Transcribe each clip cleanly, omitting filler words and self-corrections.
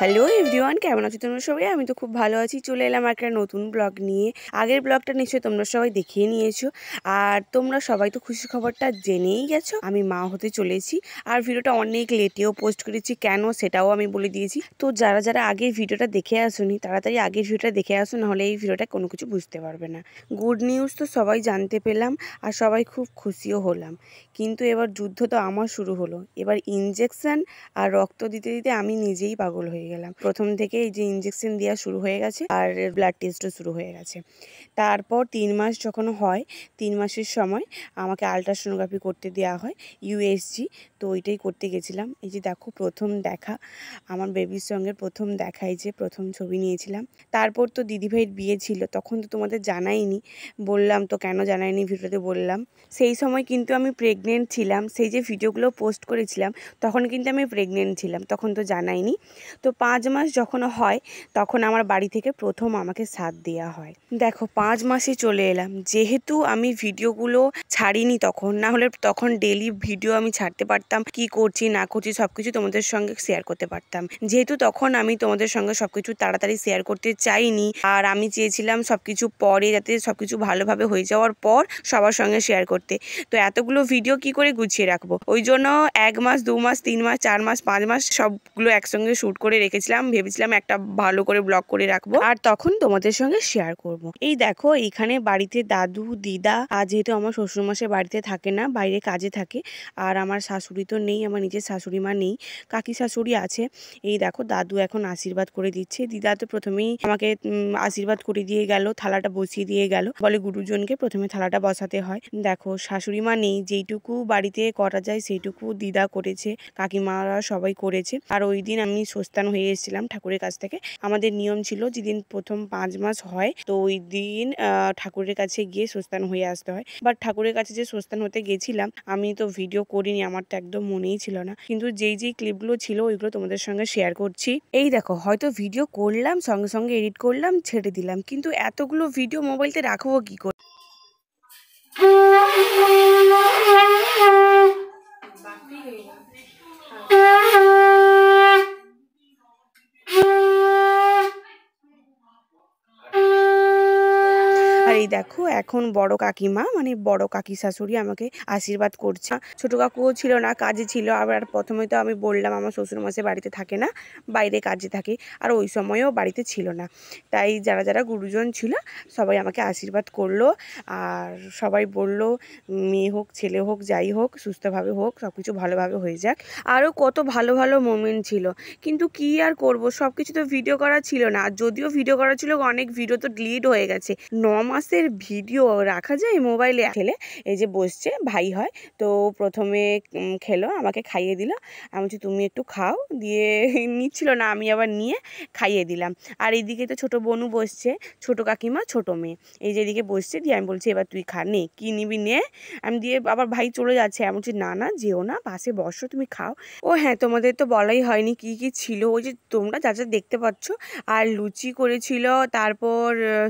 Hello everyone, কেমন আছো তোমরা সবাই? আমি তো খুব ভালো আছি। চলে এলাম একটা নতুন ব্লগ নিয়ে। আগের ব্লগটা নিশ্চয়ই তোমরা সবাই দেখিয়ে নিয়েছো, আর তোমরা সবাই তো খুশি খবরটা জেনেই গেছো। আমি মা হতে চলেছি, আর ভিডিওটা অনেক লেটেও পোস্ট করেছি। কেন সেটাও আমি বলে দিয়েছি। তো যারা যারা আগের ভিডিওটা দেখে আসোনি, তাড়াতাড়ি আগের ভিডিওটা দেখে আসো, নাহলে এই ভিডিওটা কোনো কিছু বুঝতে পারবে না। গুড নিউজ তো সবাই জানতে পেলাম, আর সবাই খুব খুশিও হলাম। কিন্তু এবার যুদ্ধ তো আমার শুরু হলো। এবার ইনজেকশন আর রক্ত দিতে দিতে আমি নিজেই পাগল হয়ে গেলাম। প্রথম থেকে এই যে ইনজেকশন দেওয়া শুরু হয়ে গেছে, আর ব্লাড টেস্টও শুরু হয়ে গেছে। তারপর 3 মাস যখন হয়, 3 মাসের সময় আমাকে আলট্রাসোনোগ্রাফি করতে দেওয়া হয়, ইউএসজি। তো ওইটাই করতে গেছিলাম। এই যে দেখো, প্রথম দেখা আমার বেবির সঙ্গে, প্রথম দেখা, এই যে প্রথম ছবি নিয়েছিলাম। তারপর তো দিদিভাইয়ের বিয়ে ছিল, তখন তো তোমাদের জানাইনি। বললাম তো কেন জানাইনি, ভিডিওতে বললাম। সেই সময় কিন্তু আমি প্রেগনেন্ট ছিলাম। সেই যে ভিডিওগুলো পোস্ট করেছিলাম, তখন কিন্তু আমি প্রেগনেন্ট ছিলাম, তখন তো জানাইনি। তো 5 মাস যখন হয়, তখন আমার বাড়ি থেকে প্রথম আমাকে সাথ দেওয়া হয়। দেখো, 5 মাসে চলে এলাম। যেহেতু আমি ভিডিওগুলো ছাড়িনি তখন, না হলে তখন ডেলি ভিডিও আমি ছাড়তে পারতাম, কি করছি না করছি সবকিছু তোমাদের সঙ্গে শেয়ার করতে পারতাম। যেহেতু তখন আমি তোমাদের সঙ্গে সবকিছু তাড়াতাড়ি শেয়ার করতে চাইনি, আর আমি চেয়েছিলাম সবকিছু পরে, যাতে সবকিছু ভালোভাবে হয়ে যাওয়ার পর সবার সঙ্গে শেয়ার করতে। তো এতগুলো ভিডিও কি করে গুছিয়ে রাখবো, ওই জন্য 1 মাস 2 মাস 3 মাস 4 মাস 5 মাস সবগুলো একসঙ্গে শ্যুট করে রেখেছিলাম। ভেবেছিলাম একটা ভালো করে ব্লগ করে রাখবো, আর তখন তোমাদের সঙ্গে শেয়ার করব। এই দেখো, এইখানে বাড়িতে দাদু দিদা, আর যেহেতু আমার শ্বশুরমশাই বাড়িতে থাকে না, বাইরে কাজে থাকে, আর আমার শাশুড়ি তো নেই, আমার নিজের শাশুড়ি মা নেই, কাকি শাশুড়ি আছে। এই দেখো, দাদু এখন আশীর্বাদ করে দিচ্ছে। দিদা তো প্রথমেই আমাকে আশীর্বাদ করে দিয়ে গেল, থালাটা বসিয়ে দিয়ে গেল, বলে গুরুজনকে প্রথমে থালাটা বসাতে হয়। দেখো, শাশুড়ি মা নেই, যেইটুকু বাড়িতে করা যায় সেইটুকু দিদা করেছে, কাকিমারা সবাই করেছে। আর ওই দিন আমি সোস্তান হয়ে এসেছিলাম ঠাকুরের কাছ থেকে। আমাদের নিয়ম ছিল, যেদিন প্রথম 5 মাস হয়, তো ওই দিন ঠাকুরের কাছে গিয়ে সোস্তান হয়ে আসতে হয়। বাট ঠাকুরের কাছে যে সোস্তান হতে গেছিলাম, আমি তো ভিডিও করিনি, আমার তো একদম মনেই ছিল না। কিন্তু যেই যেই ক্লিপগুলো ছিল, ওইগুলো তোমাদের সঙ্গে শেয়ার করছি। এই দেখো, হয়তো ভিডিও করলাম, সঙ্গে সঙ্গে এডিট করলাম, ছেড়ে দিলাম, কিন্তু এতগুলো ভিডিও মোবাইলতে রাখবো কি করে? আর এই দেখো, এখন বড় কাকিমা, মানে বড় কাকি শাশুড়ি আমাকে আশীর্বাদ করছে। ছোট কাকুও ছিল না, কাজে ছিল। আবার প্রথমে তো আমি বললাম আমার শ্বশুরমশাই বাড়িতে থাকে না, বাইরে কাজে থাকে, আর ওই সময়ও বাড়িতে ছিল না। তাই যারা যারা গুরুজন ছিল সবাই আমাকে আশীর্বাদ করলো, আর সবাই বলল মেয়ে হোক ছেলে হোক যাই হোক, সুস্থভাবে হোক, সব কিছু ভালোভাবে হয়ে যাক। আরও কত ভালো ভালো মোমেন্ট ছিল, কিন্তু কি আর করব, সব কিছু তো ভিডিও করা ছিল না। আর যদিও ভিডিও করা ছিল, অনেক ভিডিও তো ডিলিট হয়ে গেছে। 9 মাসের ভিডিও রাখা যায় মোবাইলে? খেলে এই যে বসছে, ভাই হয়, তো প্রথমে খেলো, আমাকে খাইয়ে দিল। আমি বলছি তুমি একটু খাও, দিয়ে নিচ্ছিল না, আমি আবার নিয়ে খাইয়ে দিলাম। আর এইদিকে তো ছোটো বোনও বসছে, ছোটো কাকিমা ছোটো মেয়ে, এই যে এদিকে বসছে। দিয়ে আমি বলছি এবার তুই খা, নে কী নিবি নে। আমি দিয়ে আবার ভাই চলে যাচ্ছে, আমি বলছি না না যেও না, পাশে বসো, তুমি খাও। ও হ্যাঁ, তোমাদের তো বলাই হয়নি কি কি ছিল। ওই যে তোমরা যা যা দেখতে পাচ্ছ, আর লুচি করেছিল, তারপর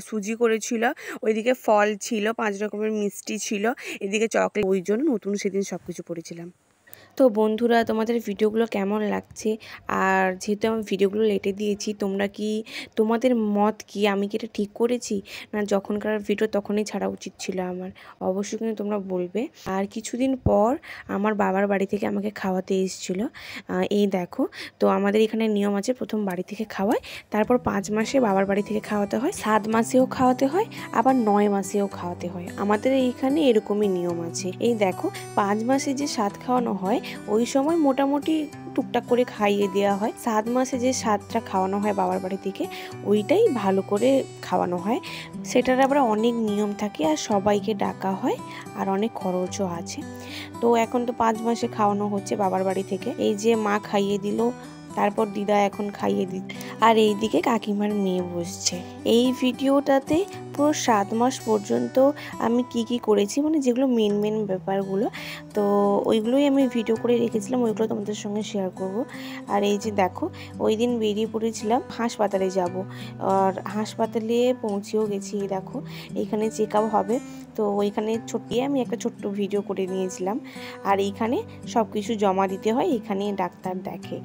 সুজি করেছিল, ওইদিকে ফল ছিল, 5 রকমের মিষ্টি ছিল, এদিকে চকলেট। ওই জন্য নতুন সেদিন সব কিছু করেছিলাম। তো বন্ধুরা, তোমাদের ভিডিওগুলো কেমন লাগছে? আর যেহেতু আমি ভিডিওগুলো লেটে দিয়েছি, তোমরা কি, তোমাদের মত কি, আমি কি এটা ঠিক করেছি, না যখনকার ভিডিও তখনই ছাড়া উচিত ছিল আমার? অবশ্যই কিন্তু তোমরা বলবে। আর কিছুদিন পর আমার বাবার বাড়ি থেকে আমাকে খাওয়াতে এসেছিলো। এই দেখো, তো আমাদের এখানে নিয়ম আছে, প্রথম বাড়ি থেকে খাওয়ায়, তারপর 5 মাসে বাবার বাড়ি থেকে খাওয়াতে হয়, 7 মাসেও খাওয়াতে হয়, আবার 9 মাসেও খাওয়াতে হয়। আমাদের এইখানে এরকমই নিয়ম আছে। এই দেখো, 5 মাসে যে 7 খাওয়ানো হয়, ওই সময় মোটামুটি টুকটাক করে খাইয়ে দেওয়া হয়। 7 মাসে যে 7টা খাওয়ানো হয় বাবার বাড়ি থেকে, ওইটাই ভালো করে খাওয়ানো হয়। সেটার আবার অনেক নিয়ম থাকে, আর সবাইকে ডাকা হয়, আর অনেক খরচও আছে। তো এখন তো 5 মাসে খাওয়ানো হচ্ছে বাবার বাড়ি থেকে। এই যে মা খাইয়ে দিল, তারপর দিদা এখন খাইয়ে দিত, আর এইদিকে কাকিমার মেয়ে বসছে। এই ভিডিওটাতে পুরো 7 মাস পর্যন্ত আমি কি করেছি, মানে যেগুলো মেন ব্যাপারগুলো, তো ওইগুলোই আমি ভিডিও করে রেখেছিলাম, ওইগুলো তোমাদের সঙ্গে শেয়ার করব। আর এই যে দেখো, ওই দিন বেরিয়ে পড়েছিলাম হাসপাতালে যাব, আর হাসপাতালে পৌঁছেও গেছি। দেখো, এখানে চেক আপ হবে, তো ওইখানে আমি একটা ছোট্ট ভিডিও করে নিয়েছিলাম। আর এইখানে সব কিছু জমা দিতে হয়, এখানে ডাক্তার দেখে।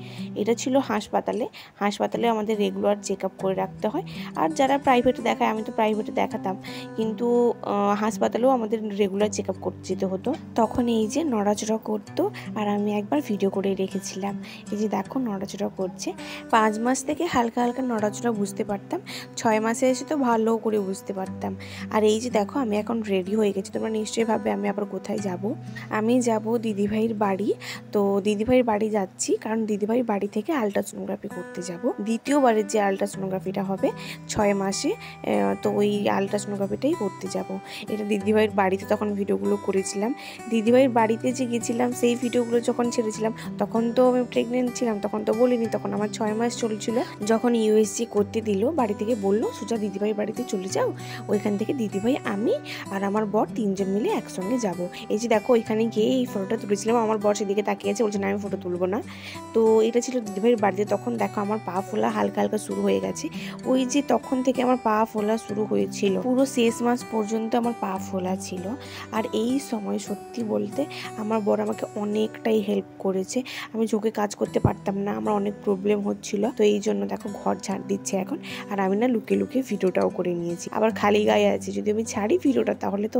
এটা ছিল হাসপাতালে আমাদের রেগুলার চেক আপ করে রাখতে হয়। আর যারা প্রাইভেটে দেখায়, আমি তো প্রাইভেটে দেখাতাম, কিন্তু হাসপাতালেও আমাদের রেগুলার চেক আপ করতে যেতে হতো। তখন এই যে নড়াচড়া করতো, আর আমি একবার ভিডিও করে রেখেছিলাম। এই যে দেখো নড়াচড়া করছে। 5 মাস থেকে হালকা হালকা নড়াচড়া বুঝতে পারতাম, 6 মাসে এসে তো ভালো করে বুঝতে পারতাম। আর এই যে দেখো আমি এখন রেডি হয়ে গেছি। তোমরা নিশ্চয়ই ভাববে আমি আবার কোথায় যাব। আমি যাব দিদিভাইয়ের বাড়ি। তো দিদিভাইয়ের বাড়ি যাচ্ছি, কারণ দিদিভাইয়ের বাড়ি থেকে আলট্রাসোনোগ্রাফি করতে যাব। দ্বিতীয়বারের যে আলট্রাসোনোগ্রাফিটা হবে 6 মাসে, তো ওই আলট্রাসোনোগ্রাফিটাই করতে যাব। এটা দিদিভাইয়ের বাড়িতে তখন ভিডিওগুলো করেছিলাম। দিদিভাইয়ের বাড়িতে যে গেছিলাম সেই ভিডিওগুলো যখন ছেড়েছিলাম তখন তো আমি প্রেগনেন্ট ছিলাম, তখন তো বলিনি, তখন আমার 6 মাস চলছিল। যখন ইউএসজি করতে দিল, বাড়ি থেকে বললো সোজা দিদিভাইয়ের বাড়িতে চলে যাও, ওইখান থেকে দিদিভাই, আমি আর আমার বর 3 জন মিলে একসঙ্গে যাব। এই যে দেখো ওইখানে গিয়ে এই ফটোটা তুলেছিলাম, আমার বর সেদিকে তাকিয়েছে, বলছে না আমি ফটো তুলবো না। তো এটা ছিল দিদিভাইয়ের বাড়িতে। তখন দেখো আমার পা ফোলা হালকা হালকা শুরু হয়ে গেছে। ওই যে তখন থেকে আমার পা ফোলা শুরু হয়েছিল, পুরো শেষ মাস পর্যন্ত আমার পা ফোলা ছিল। আর এই সময় সত্যি বলতে আমার বর আমাকে অনেকটাই হেল্প করেছে। আমি ঝুঁকে কাজ করতে পারতাম না, আমার অনেক প্রবলেম হচ্ছিল। তো এই জন্য দেখো ঘর ঝাড় দিচ্ছে এখন। আর আমি না লুকিয়ে লুকিয়ে ভিডিওটাও করে নিয়েছি। আবার খালি গায়ে আছে, যদি আমি ছাড়ি ভিডিওটা তাহলে তো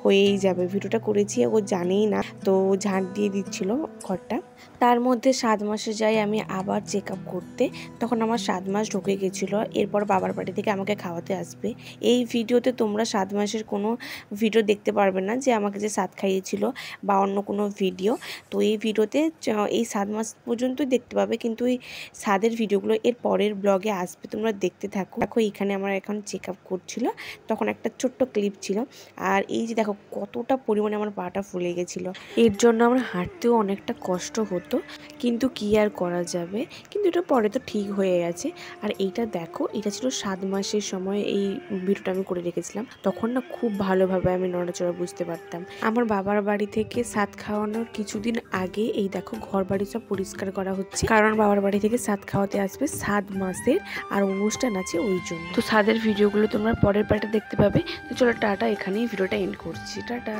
হয়েই যাবে। ভিডিওটা করেছি, ও জানেই না, তো ঝাড় দিয়ে দিচ্ছিল ঘরটা। তার মধ্যে 7 মাসে যাই আমি আবার চেক আপ করতে। তখন আমার 7 মাস ঢুকে গেছিলো। এরপর বাবার বাড়ি থেকে আমাকে খাওয়াতে আসবে। এই ভিডিওতে তোমরা 7 মাসের কোনো ভিডিও দেখতে পারবে না, যে আমাকে যে 7 খাইয়েছিল বা অন্য কোনো ভিডিও। তো এই ভিডিওতে এই 7 মাস পর্যন্তই দেখতে পাবে, কিন্তু এই 7-এর ভিডিওগুলো এর পরের ব্লগে আসবে, তোমরা দেখতে থাকো। দেখো এখানে আমার এখন চেক আপ করছিল, তখন একটা ছোট্ট ক্লিপ ছিল। আর এই যে দেখো কতটা পরিমাণে আমার পাটা ফুলে গেছিলো, এর জন্য আমার হাঁটতেও অনেকটা কষ্ট হতো, কিন্তু কি আর করা যাবে। কিন্তু এটা পরে তো ঠিক হয়ে গেছে। আর এইটা দেখো, এটা ছিল 7 মাসের সময় এই ভিডিওটা আমি করে রেখেছিলাম। তখন না খুব ভালোভাবে আমি নড়াচড়া বুঝতে পারতাম। আমার বাবার বাড়ি থেকে 7 খাওয়ানোর কিছুদিন আগে এই দেখো ঘর বাড়ি সব পরিষ্কার করা হচ্ছে, কারণ বাবার বাড়ি থেকে 7 খাওয়াতে আসবে 7 মাসের, আর অনুষ্ঠান আছে ওই জন্য। তো 7-এর ভিডিওগুলো তোমরা পরের পার্টে দেখতে পাবে। তো চলো টাটা, এখানেই ভিডিওটা এন্ড করছি। টাটা।